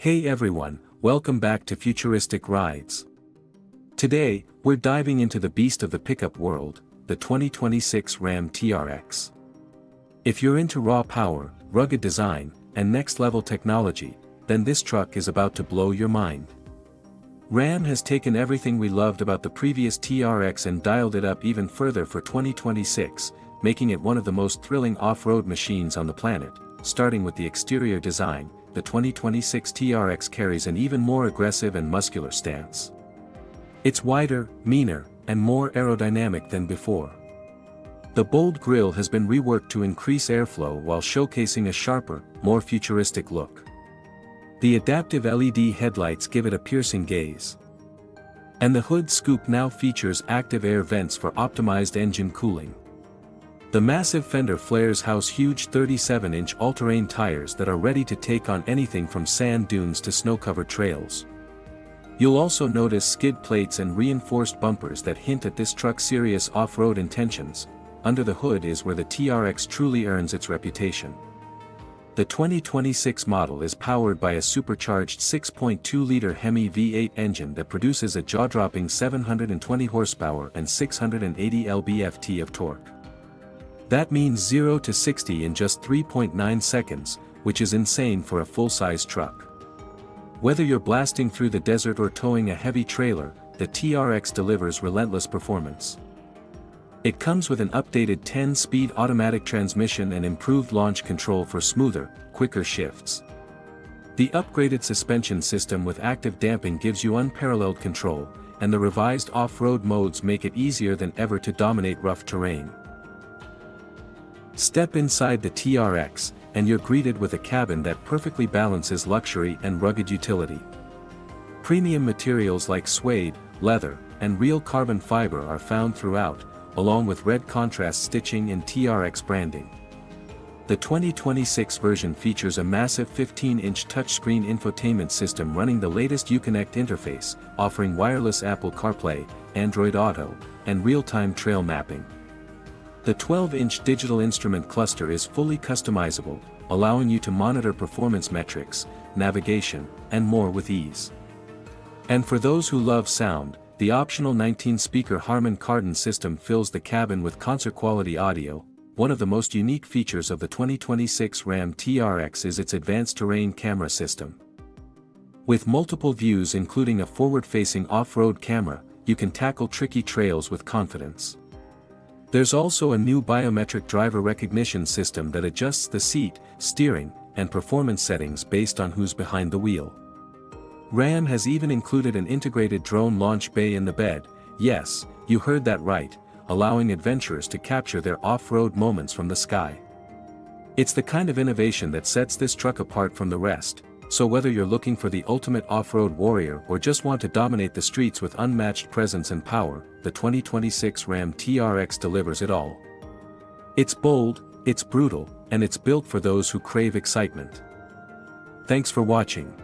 Hey everyone, welcome back to Futuristic Rides. Today, we're diving into the beast of the pickup world, the 2026 RAM TRX. If you're into raw power, rugged design, and next-level technology, then this truck is about to blow your mind. RAM has taken everything we loved about the previous TRX and dialed it up even further for 2026, making it one of the most thrilling off-road machines on the planet. Starting with the exterior design, the 2026 TRX carries an even more aggressive and muscular stance. It's wider, meaner, and more aerodynamic than before. The bold grille has been reworked to increase airflow while showcasing a sharper, more futuristic look. The adaptive LED headlights give it a piercing gaze. And the hood scoop now features active air vents for optimized engine cooling. The massive fender flares house huge 37-inch all-terrain tires that are ready to take on anything from sand dunes to snow-covered trails. You'll also notice skid plates and reinforced bumpers that hint at this truck's serious off-road intentions. Under the hood is where the TRX truly earns its reputation. The 2026 model is powered by a supercharged 6.2-liter HEMI V8 engine that produces a jaw-dropping 720 horsepower and 680 lb-ft of torque. That means 0 to 60 in just 3.9 seconds, which is insane for a full-size truck. Whether you're blasting through the desert or towing a heavy trailer, the TRX delivers relentless performance. It comes with an updated 10-speed automatic transmission and improved launch control for smoother, quicker shifts. The upgraded suspension system with active damping gives you unparalleled control, and the revised off-road modes make it easier than ever to dominate rough terrain. Step inside the TRX, and you're greeted with a cabin that perfectly balances luxury and rugged utility. Premium materials like suede, leather, and real carbon fiber are found throughout, along with red contrast stitching and TRX branding. The 2026 version features a massive 15-inch touchscreen infotainment system running the latest Uconnect interface, offering wireless Apple CarPlay, Android Auto, and real-time trail mapping. The 12-inch digital instrument cluster is fully customizable, allowing you to monitor performance metrics, navigation, and more with ease. And for those who love sound, the optional 19-speaker Harman Kardon system fills the cabin with concert-quality audio. One of the most unique features of the 2026 RAM TRX is its advanced terrain camera system. With multiple views including a forward-facing off-road camera, you can tackle tricky trails with confidence. There's also a new biometric driver recognition system that adjusts the seat, steering, and performance settings based on who's behind the wheel. RAM has even included an integrated drone launch bay in the bed. Yes, you heard that right, allowing adventurers to capture their off-road moments from the sky. It's the kind of innovation that sets this truck apart from the rest, so whether you're looking for the ultimate off-road warrior or just want to dominate the streets with unmatched presence and power, the 2026 RAM TRX delivers it all. It's bold, it's brutal, and it's built for those who crave excitement. Thanks for watching.